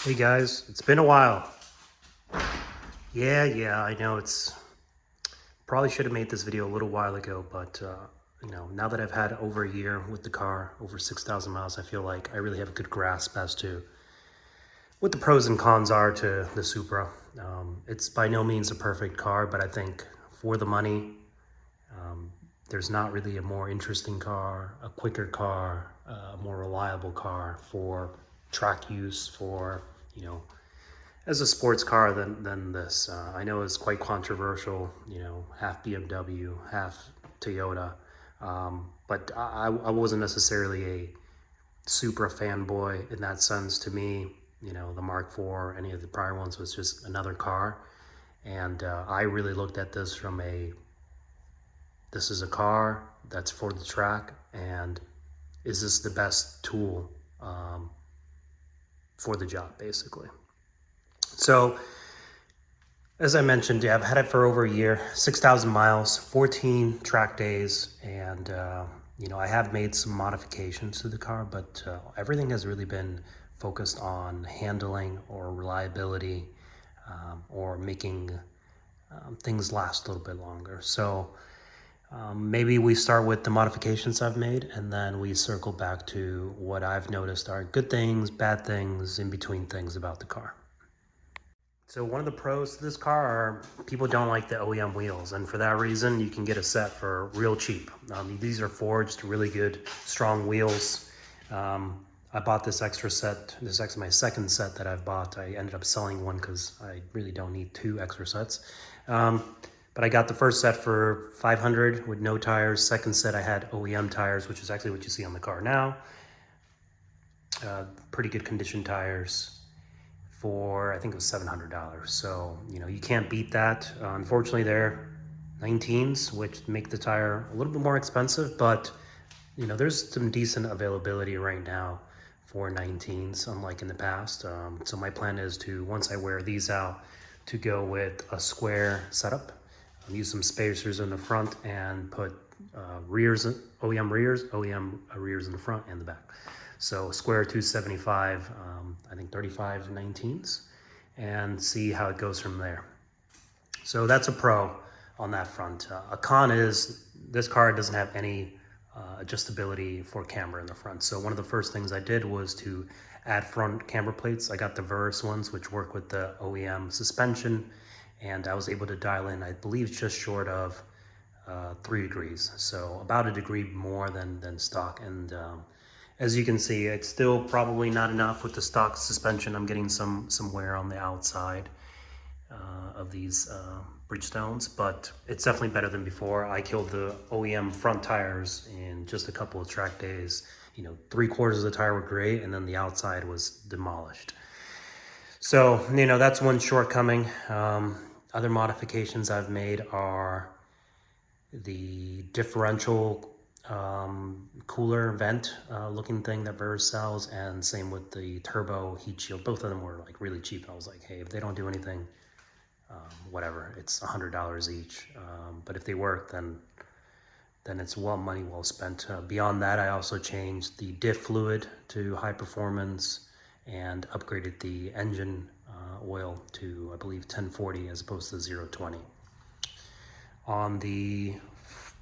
Hey guys, it's been a while. Yeah, I know it's probably should have made this video a little while ago, but now that I've had over a year with the car, over 6,000 miles, I feel like I really have a good grasp as to what the pros and cons are to the Supra. It's by no means a perfect car, but I think for the money, there's not really a more interesting car, a quicker car, a more reliable car for track use, for, you know, as a sports car than this. I know it's quite controversial, half BMW, half Toyota. But I wasn't necessarily a Supra fanboy in that sense. To me, the Mark IV, any of the prior ones was just another car. And I really looked at this from this is a car that's for the track, and is this the best tool for the job, basically? So, as I mentioned, yeah, I've had it for over a year, 6,000 miles, 14 track days, and I have made some modifications to the car, but everything has really been focused on handling or reliability, or making things last a little bit longer. So maybe we start with the modifications I've made, and then we circle back to what I've noticed are good things, bad things, in between things about the car. So one of the pros to this car are people don't like the OEM wheels, and for that reason, you can get a set for real cheap. These are forged, really good, strong wheels. I bought this extra set. This is actually my second set that I've bought. I ended up selling one because I really don't need two extra sets. But I got the first set for $500 with no tires. Second set I had OEM tires, which is actually what you see on the car now. Pretty good condition tires for, I think it was $700. So, you can't beat that. Unfortunately, they're 19s, which make the tire a little bit more expensive, but there's some decent availability right now for 19s, unlike in the past. So my plan is to, once I wear these out, to go with a square setup. Use some spacers in the front and put OEM rears in the front and the back. So square 275, I think 35 19s, and see how it goes from there. So that's a pro on that front. A con is this car doesn't have any adjustability for camera in the front. So one of the first things I did was to add front camera plates. I got the Verus ones, which work with the OEM suspension, and I was able to dial in, I believe, just short of 3 degrees. So about a degree more than stock. And as you can see, it's still probably not enough with the stock suspension. I'm getting some wear on the outside of these Bridgestones, but it's definitely better than before. I killed the OEM front tires in just a couple of track days. 3/4 of the tire were great, and then the outside was demolished. So, that's one shortcoming. Other modifications I've made are the differential cooler vent looking thing that Verus sells, and same with the turbo heat shield. Both of them were like really cheap. I was like, hey, if they don't do anything, whatever, it's $100 each. But if they work, then it's money well spent. Beyond that, I also changed the diff fluid to high performance and upgraded the engine oil to, I believe, 1040 as opposed to 020. On the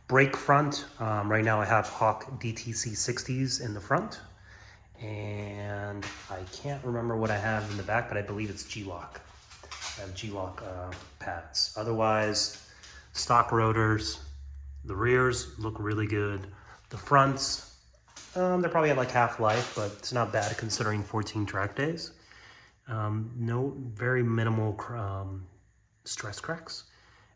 brake front, right now I have Hawk DTC 60s in the front, and I can't remember what I have in the back, but I believe it's G-Lock. I have G-Lock pads. Otherwise, stock rotors. The rears look really good. The fronts, they're probably at like half-life, but it's not bad considering 14 track days. No, very minimal stress cracks.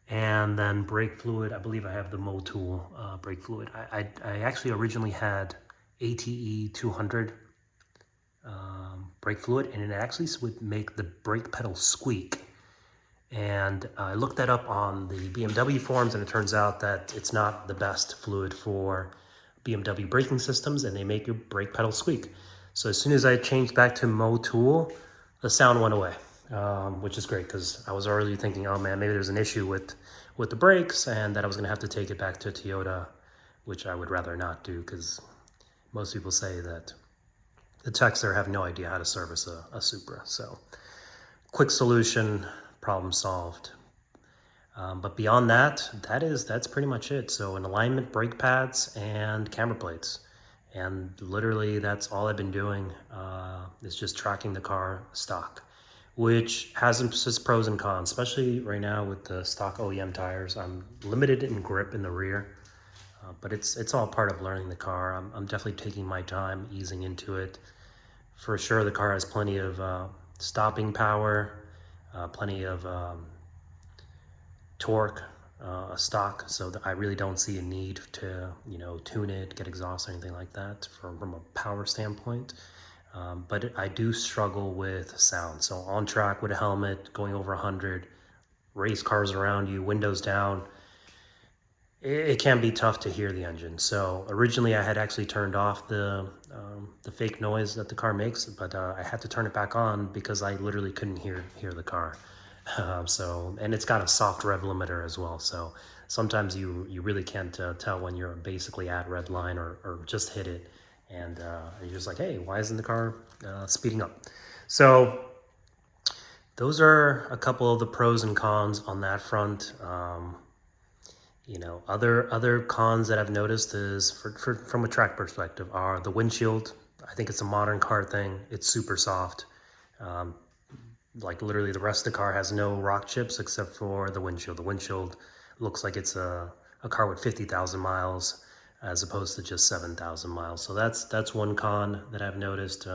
And then brake fluid, I believe I have the Motul brake fluid. I actually originally had ATE 200 brake fluid, and it actually would make the brake pedal squeak. And I looked that up on the BMW forums, and it turns out that it's not the best fluid for BMW braking systems, and they make your brake pedal squeak. So as soon as I changed back to Motul, the sound went away, which is great, because I was already thinking, oh man, maybe there's an issue with the brakes, and that I was going to have to take it back to Toyota, which I would rather not do, because most people say that the techs there have no idea how to service a Supra. So quick solution, problem solved. But beyond that, that's pretty much it. So an alignment, brake pads, and camber plates. And literally that's all I've been doing, is just tracking the car stock, which has its pros and cons, especially right now with the stock OEM tires. I'm limited in grip in the rear, but it's all part of learning the car. I'm definitely taking my time, easing into it. For sure, the car has plenty of stopping power, plenty of torque, stock, so that I really don't see a need to, tune it, get exhaust or anything like that from a power standpoint. But I do struggle with sound. So on track with a helmet, going over 100, race cars around you, windows down, it can be tough to hear the engine. So originally I had actually turned off the fake noise that the car makes, but I had to turn it back on because I literally couldn't hear the car. And it's got a soft rev limiter as well. So sometimes you really can't tell when you're basically at red line or just hit it. And you're just like, hey, why isn't the car speeding up? So those are a couple of the pros and cons on that front. Other cons that I've noticed is from a track perspective are the windshield. I think it's a modern car thing. It's super soft. Like literally the rest of the car has no rock chips except for the windshield. The windshield looks like it's a car with 50,000 miles as opposed to just 7,000 miles. So that's one con that I've noticed.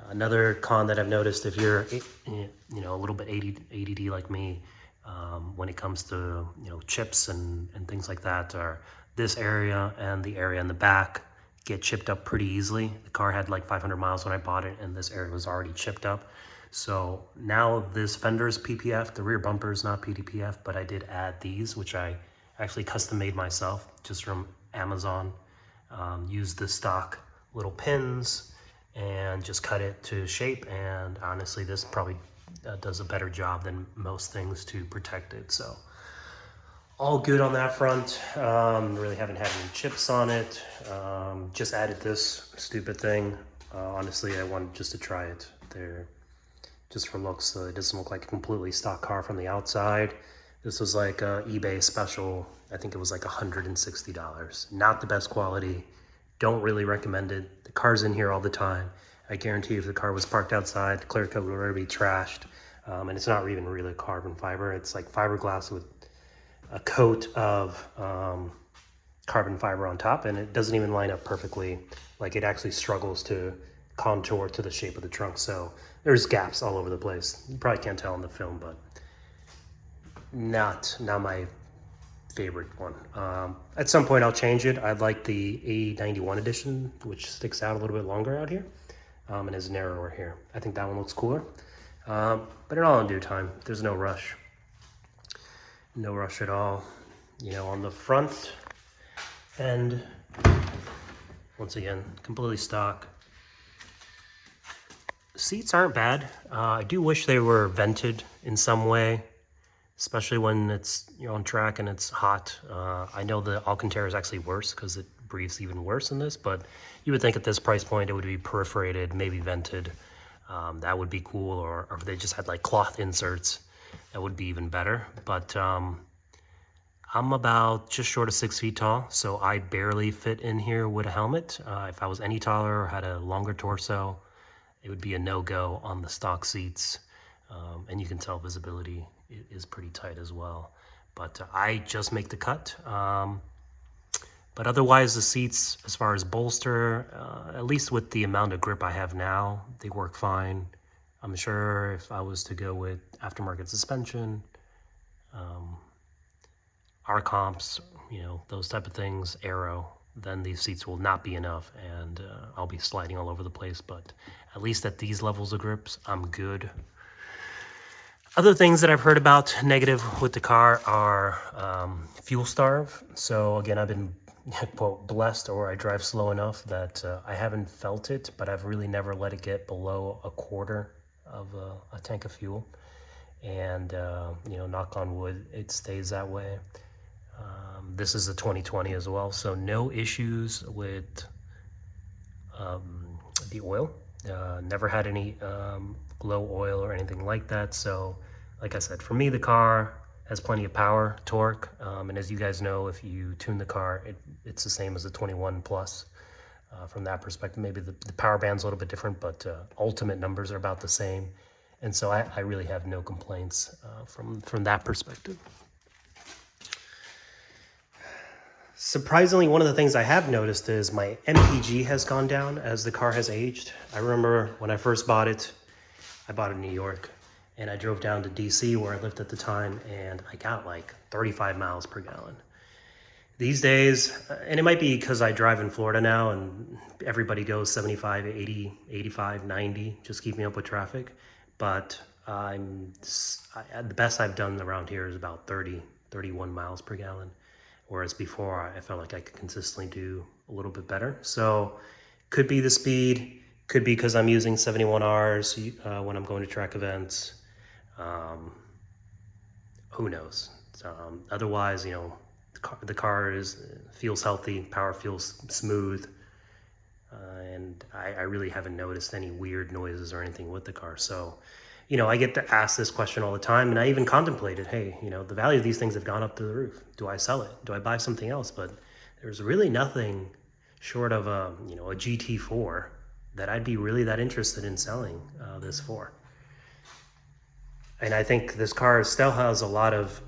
Another con that I've noticed, if you're a little bit ADD like me, when it comes to chips and things like that, are this area and the area in the back get chipped up pretty easily. The car had like 500 miles when I bought it, and this area was already chipped up. So now this fender's PPF, the rear bumper is not PDPF, but I did add these, which I actually custom made myself just from Amazon. Used the stock little pins and just cut it to shape, and honestly this probably does a better job than most things to protect it. So all good on that front. Really haven't had any chips on it. Just added this stupid thing. Honestly, I wanted just to try it there, just for looks. It doesn't look like a completely stock car from the outside. This was like a eBay special. I think it was like $160. Not the best quality. Don't really recommend it. The car's in here all the time. I guarantee if the car was parked outside, the clear coat would already be trashed. And it's not even really carbon fiber. It's like fiberglass with a coat of carbon fiber on top, and it doesn't even line up perfectly. Like it actually struggles to contour to the shape of the trunk. So there's gaps all over the place. You probably can't tell in the film, but not my favorite one. At some point I'll change it. I like the A91 edition, which sticks out a little bit longer out here, and is narrower here. I think that one looks cooler. But in all in due time. There's no rush. No rush at all. On the front end, once again, completely stock. Seats aren't bad. I do wish they were vented in some way, especially when it's on track and it's hot. I know the Alcantara is actually worse because it breathes even worse than this, but you would think at this price point it would be perforated, maybe vented. That would be cool, or if they just had like cloth inserts, that would be even better. But I'm about just short of 6 feet tall, so I barely fit in here with a helmet. If I was any taller or had a longer torso, it would be a no-go on the stock seats. And you can tell visibility is pretty tight as well. But I just make the cut. But otherwise, the seats, as far as bolster, at least with the amount of grip I have now, they work fine. I'm sure if I was to go with aftermarket suspension, R comps, those type of things, aero, then these seats will not be enough, and I'll be sliding all over the place. But at least at these levels of grips, I'm good. Other things that I've heard about negative with the car are fuel starve. So again, I've been quote blessed, or I drive slow enough that I haven't felt it, but I've really never let it get below a quarter of a tank of fuel. And knock on wood, it stays that way. This is a 2020 as well, so no issues with the oil. Never had any low oil or anything like that. So like I said, for me, the car has plenty of power, torque, and as you guys know, if you tune the car, it's the same as the 21 Plus. From that perspective, maybe the power band's a little bit different, but ultimate numbers are about the same. And so I really have no complaints from that perspective. Surprisingly, one of the things I have noticed is my MPG has gone down as the car has aged. I remember when I first bought it, I bought it in New York, and I drove down to DC where I lived at the time, and I got like 35 miles per gallon. These days, and it might be because I drive in Florida now and everybody goes 75, 80, 85, 90, just keeping up with traffic. But the best I've done around here is about 30, 31 miles per gallon. Whereas before, I felt like I could consistently do a little bit better. So could be the speed, could be because I'm using 71Rs when I'm going to track events. Who knows? Otherwise, the car feels healthy, power feels smooth, and I really haven't noticed any weird noises or anything with the car. So, I get to ask this question all the time, and I even contemplated, hey, the value of these things have gone up to the roof. Do I sell it? Do I buy something else? But there's really nothing short of a GT4 that I'd be really that interested in selling this for. And I think this car still has a lot of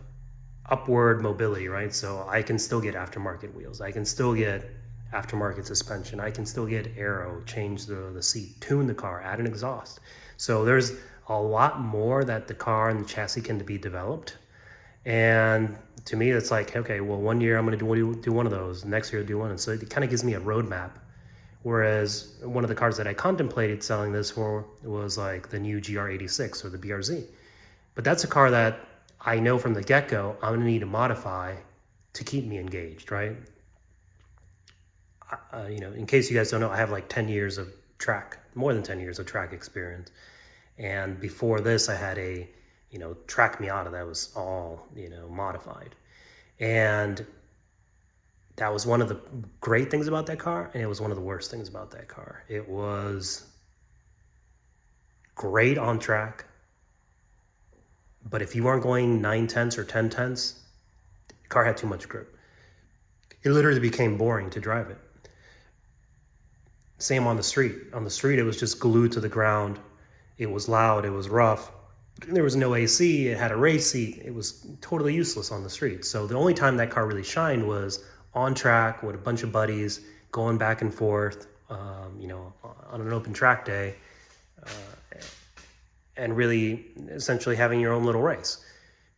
upward mobility, right? So I can still get aftermarket wheels. I can still get aftermarket suspension. I can still get aero, change the seat, tune the car, add an exhaust. So there's a lot more that the car and the chassis can be developed. And to me, it's like, okay, well, one year I'm going to do one of those. Next year I'll do one. And so it kind of gives me a roadmap. Whereas one of the cars that I contemplated selling this for was like the new GR86 or the BRZ. But that's a car that I know from the get-go I'm going to need to modify to keep me engaged, right? In case you guys don't know, I have like 10 years of more than 10 years of track experience. And before this, I had a, track Miata that was all, modified. And that was one of the great things about that car, and it was one of the worst things about that car. It was great on track, but if you weren't going 9/10 or 10/10, the car had too much grip. It literally became boring to drive it. Same on the street. On the street, it was just glued to the ground. It was loud, it was rough. There was no AC, it had a race seat. It was totally useless on the street. So the only time that car really shined was on track with a bunch of buddies, going back and forth, on an open track day, and really essentially having your own little race.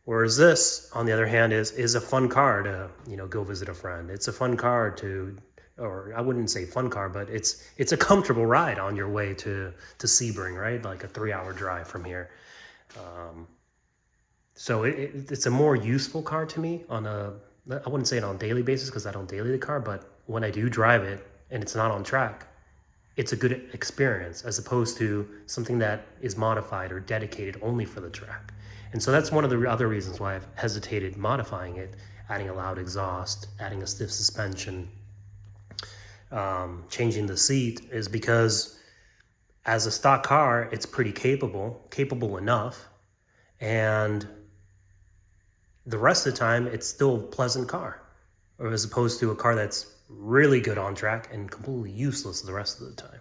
Whereas this, on the other hand, is a fun car to, go visit a friend. It's a fun car to, or I wouldn't say fun car, but it's a comfortable ride on your way to Sebring, right? Like a 3-hour drive from here. So it's a more useful car to me I wouldn't say it on a daily basis because I don't daily the car, but when I do drive it and it's not on track, it's a good experience as opposed to something that is modified or dedicated only for the track. And so that's one of the other reasons why I've hesitated modifying it, adding a loud exhaust, adding a stiff suspension, changing the seat, is because as a stock car, it's pretty capable enough, and the rest of the time, it's still a pleasant car, or as opposed to a car that's really good on track and completely useless the rest of the time.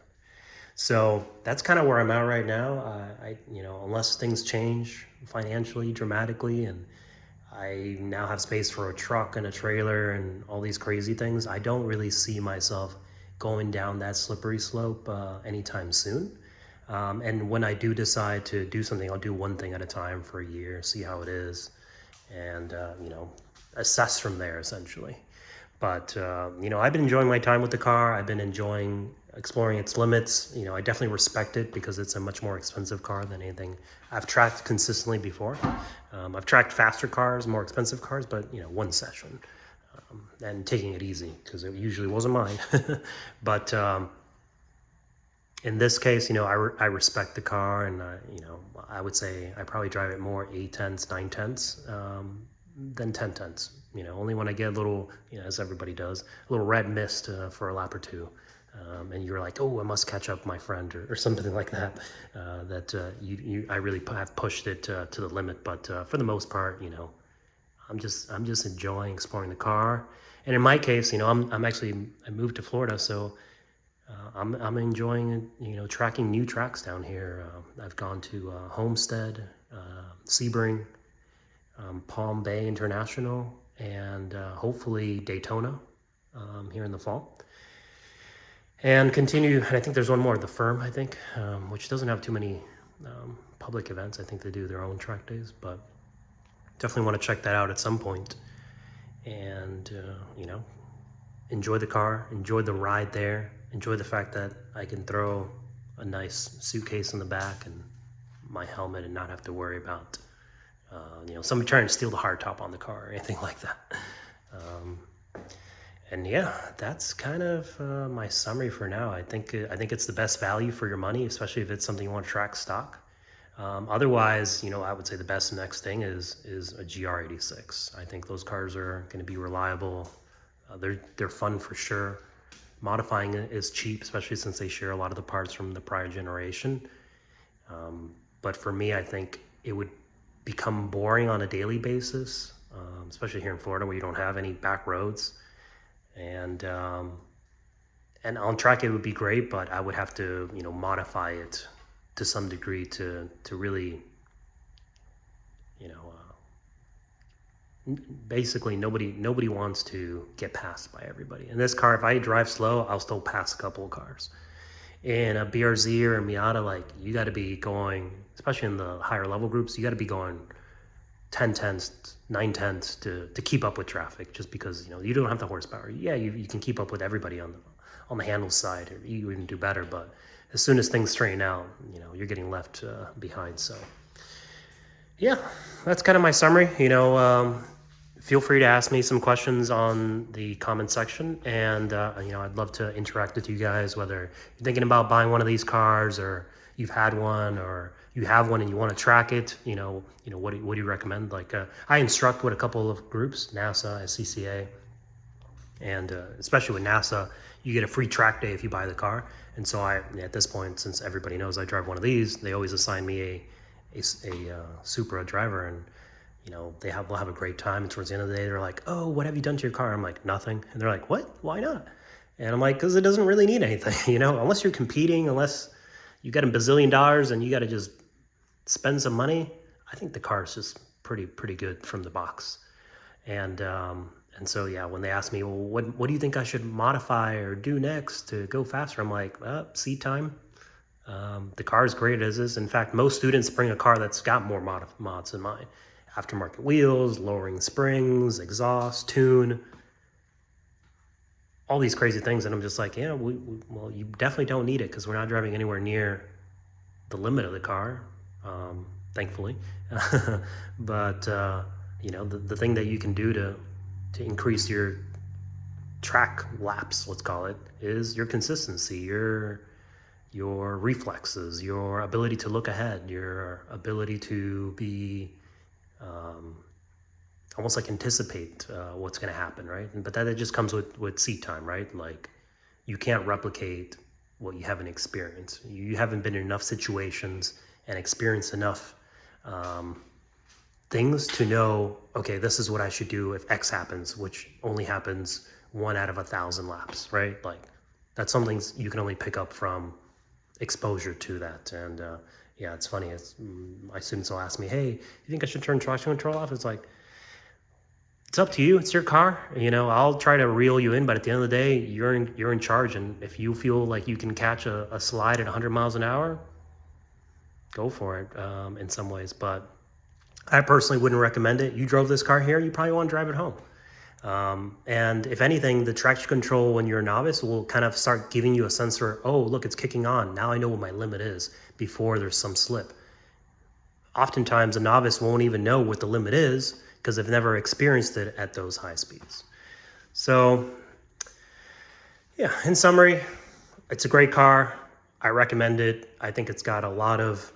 So that's kind of where I'm at right now. Unless things change financially dramatically, and I now have space for a truck and a trailer and all these crazy things, I don't really see myself going down that slippery slope anytime soon. And when I do decide to do something, I'll do one thing at a time for a year, see how it is, and assess from there essentially. But I've been enjoying my time with the car. I've been enjoying exploring its limits. I definitely respect it because it's a much more expensive car than anything I've tracked consistently before. I've tracked faster cars, more expensive cars, but one session, and taking it easy because it usually wasn't mine. But in this case, I respect the car, and I would say I probably drive it more 8/10, 9/10 than 10/10. Only when I get a little, as everybody does, a little red mist for a lap or two. and you're like, oh, I must catch up my friend, or something like that. I really have pushed it to the limit, but for the most part, I'm just enjoying exploring the car. And in my case, I'm actually I moved to Florida, so I'm enjoying tracking new tracks down here. I've gone to Homestead, Sebring, Palm Bay International, and hopefully Daytona here in the fall. And continue, and I think there's one more, the Firm, I think, which doesn't have too many public events. I think they do their own track days, but definitely want to check that out at some point. And, enjoy the car, enjoy the ride there, enjoy the fact that I can throw a nice suitcase in the back and my helmet and not have to worry about, somebody trying to steal the hardtop on the car or anything like that. And yeah, that's kind of my summary for now. I think it's the best value for your money, especially if it's something you want to track stock. Otherwise, I would say the best next thing is a GR86. I think those cars are going to be reliable. They're fun for sure. Modifying it is cheap, especially since they share a lot of the parts from the prior generation. But for me, I think it would become boring on a daily basis, especially here in Florida where you don't have any back roads. And on track it would be great, but I would have to modify it to some degree to really basically nobody wants to get passed by everybody. In this car, if I drive slow, I'll still pass a couple of cars. In a BRZ or a Miata, like, you got to be going, especially in the higher level groups, you got to be going 10 tenths, 9 tenths to keep up with traffic, just because you don't have the horsepower. Yeah, you can keep up with everybody on the handle side, or you even do better, but as soon as things straighten out, you're getting left behind. So yeah, that's kind of my summary. Feel free to ask me some questions on the comment section, and I'd love to interact with you guys, whether you're thinking about buying one of these cars, or you've had one, or you have one and you want to track it. What do you recommend? Like, I instruct with a couple of groups, NASA, SCCA, and especially with NASA, you get a free track day if you buy the car. And so at this point, since everybody knows I drive one of these, they always assign me a Supra driver, and we'll have a great time. And towards the end of the day, they're like, "Oh, what have you done to your car?" I'm like, "Nothing." And they're like, "What? Why not?" And I'm like, "Because it doesn't really need anything, unless you're competing, unless you got $1 bazillion and you got to just spend some money. I think the car is just pretty good from the box." And so yeah, when they ask me, "Well, what do you think I should modify or do next to go faster?" I'm like, seat time. The car is great as is. In fact, most students bring a car that's got more mods than mine. Aftermarket wheels, lowering springs, exhaust, tune, all these crazy things. And I'm just like, yeah, well, you definitely don't need it, because we're not driving anywhere near the limit of the car, thankfully. But, the thing that you can do to increase your track laps, let's call it, is your consistency, your reflexes, your ability to look ahead, your ability to be almost like anticipate what's going to happen, right? But that it just comes with seat time, right? Like, you can't replicate what you haven't experienced. You haven't been in enough situations and experienced enough things to know, okay, this is what I should do if X happens, which only happens 1 out of 1,000 laps, right? Like, that's something you can only pick up from exposure to that. And yeah, it's funny. My students will ask me, "Hey, you think I should turn traction control off?" It's like, it's up to you. It's your car. I'll try to reel you in, but at the end of the day, you're in charge. And if you feel like you can catch a slide at 100 miles an hour, go for it. In some ways, but I personally wouldn't recommend it. You drove this car here, you probably want to drive it home. And if anything, the traction control when you're a novice will kind of start giving you a sense for, oh, look, it's kicking on. Now I know what my limit is before there's some slip. Oftentimes, a novice won't even know what the limit is because they've never experienced it at those high speeds. So, yeah, in summary, it's a great car. I recommend it. I think it's got a lot of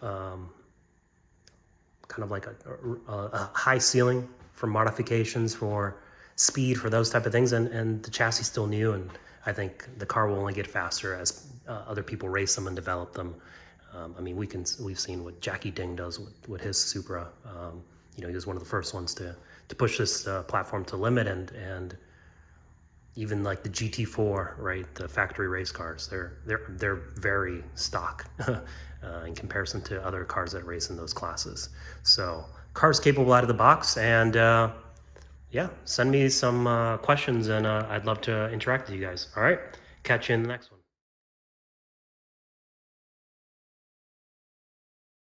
kind of like a high ceiling for modifications, for speed, for those type of things, and the chassis is still new, and I think the car will only get faster as other people race them and develop them. I mean, we've seen what Jackie Ding does with his Supra. You know, he was one of the first ones to push this platform to limit, and even like the GT4, right? The factory race cars, they're very stock in comparison to other cars that race in those classes. So cars capable out of the box, and yeah, send me some questions, and I'd love to interact with you guys. All right, catch you in the next one.